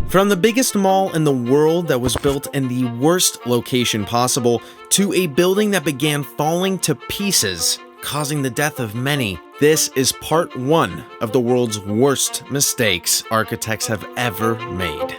From the biggest mall in the world that was built in the worst location possible, to a building that began falling to pieces, causing the death of many, this is part one of the world's worst mistakes architects have ever made.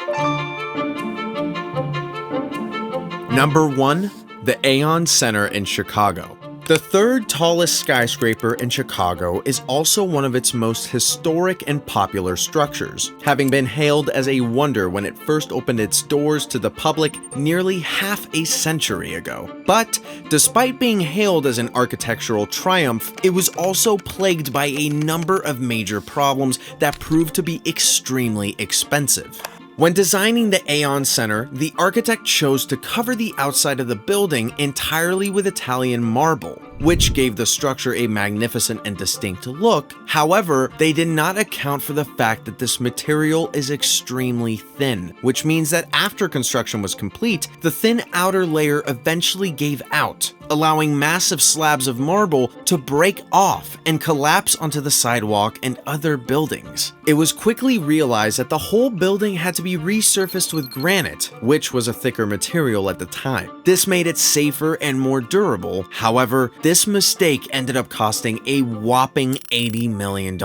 Number 1. The Aon Center in Chicago. The third tallest skyscraper in Chicago is also one of its most historic and popular structures, having been hailed as a wonder when it first opened its doors to the public nearly half a century ago. But despite being hailed as an architectural triumph, it was also plagued by a number of major problems that proved to be extremely expensive. When designing the Aeon Center, the architect chose to cover the outside of the building entirely with Italian marble, which gave the structure a magnificent and distinct look. However, they did not account for the fact that this material is extremely thin, which means that after construction was complete, the thin outer layer eventually gave out, allowing massive slabs of marble to break off and collapse onto the sidewalk and other buildings. It was quickly realized that the whole building had to be resurfaced with granite, which was a thicker material at the time. This made it safer and more durable. However, this mistake ended up costing a whopping $80 million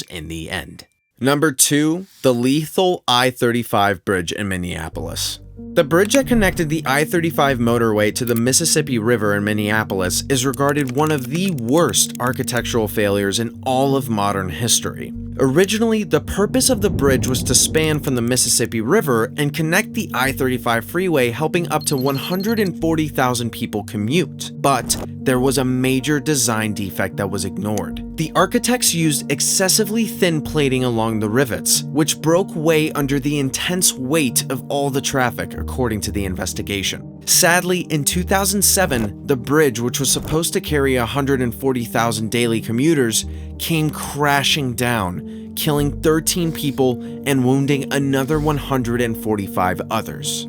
in the end. Number 2. The lethal I35 Bridge in Minneapolis. The bridge that connected the I35 motorway to the Mississippi River in Minneapolis is regarded one of the worst architectural failures in all of modern history. Originally, the purpose of the bridge was to span from the Mississippi River and connect the I35 freeway, helping up to 140,000 people commute. But there was a major design defect that was ignored. The architects used excessively thin plating along the rivets, which broke way under the intense weight of all the traffic, according to the investigation. Sadly, in 2007, the bridge, which was supposed to carry 140,000 daily commuters, came crashing down, killing 13 people and wounding another 145 others.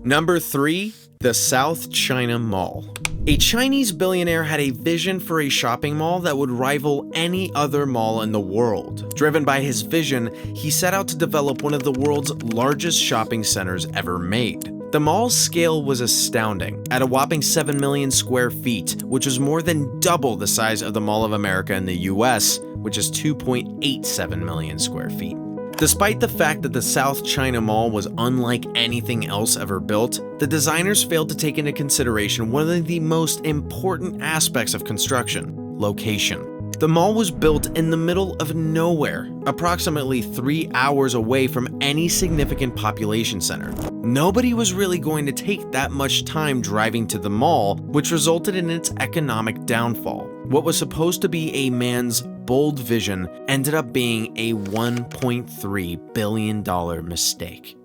Number 3. The South China Mall. A Chinese billionaire had a vision for a shopping mall that would rival any other mall in the world. Driven by his vision, he set out to develop one of the world's largest shopping centers ever made. The mall's scale was astounding, at a whopping 7 million square feet, which was more than double the size of the Mall of America in the US, which is 2.87 million square feet. Despite the fact that the South China Mall was unlike anything else ever built, the designers failed to take into consideration one of the most important aspects of construction: location. The mall was built in the middle of nowhere, approximately 3 hours away from any significant population center. Nobody was really going to take that much time driving to the mall, which resulted in its economic downfall. What was supposed to be a man's bold vision ended up being a $1.3 billion mistake.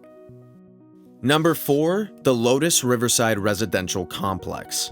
Number 4. The Lotus Riverside Residential Complex.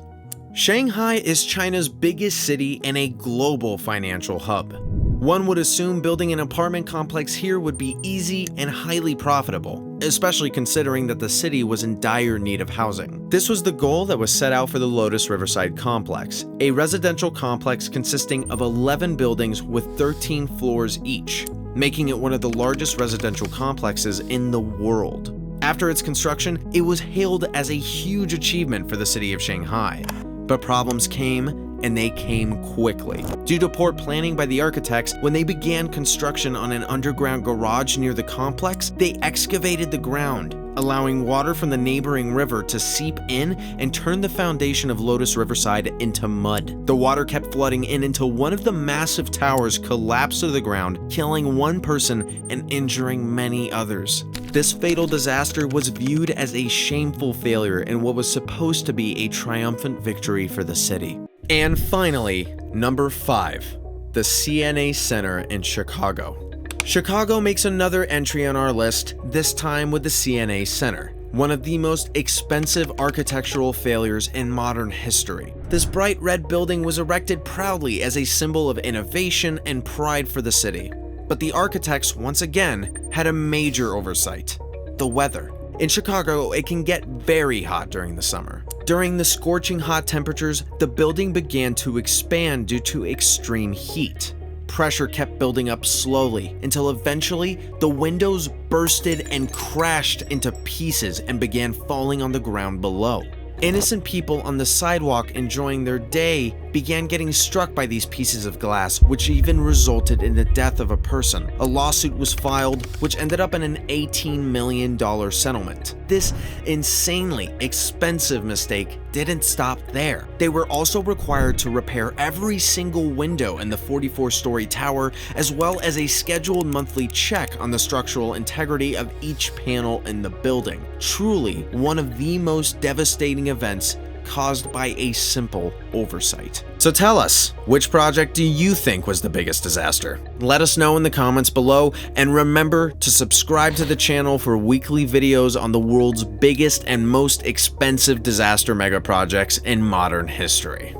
Shanghai is China's biggest city and a global financial hub. One would assume building an apartment complex here would be easy and highly profitable, especially considering that the city was in dire need of housing. This was the goal that was set out for the Lotus Riverside Complex, a residential complex consisting of 11 buildings with 13 floors each, making it one of the largest residential complexes in the world. After its construction, it was hailed as a huge achievement for the city of Shanghai. But problems came, and they came quickly. Due to poor planning by the architects, when they began construction on an underground garage near the complex, they excavated the ground, allowing water from the neighboring river to seep in and turn the foundation of Lotus Riverside into mud. The water kept flooding in until one of the massive towers collapsed to the ground, killing one person and injuring many others. This fatal disaster was viewed as a shameful failure in what was supposed to be a triumphant victory for the city. And finally, number 5, the CNA Center in Chicago. Chicago makes another entry on our list, this time with the CNA Center, one of the most expensive architectural failures in modern history. This bright red building was erected proudly as a symbol of innovation and pride for the city. But the architects, once again, had a major oversight: the weather. In Chicago, it can get very hot during the summer. During the scorching hot temperatures, the building began to expand due to extreme heat. pressure kept building up slowly until eventually the windows bursted and crashed into pieces and began falling on the ground below. Innocent people on the sidewalk enjoying their day began getting struck by these pieces of glass, which even resulted in the death of a person. A lawsuit was filed, which ended up in an $18 million settlement. This insanely expensive mistake didn't stop there. They were also required to repair every single window in the 44-story tower, as well as a scheduled monthly check on the structural integrity of each panel in the building. Truly one of the most devastating events caused by a simple oversight. So tell us, which project do you think was the biggest disaster? Let us know in the comments below, and remember to subscribe to the channel for weekly videos on the world's biggest and most expensive disaster mega projects in modern history.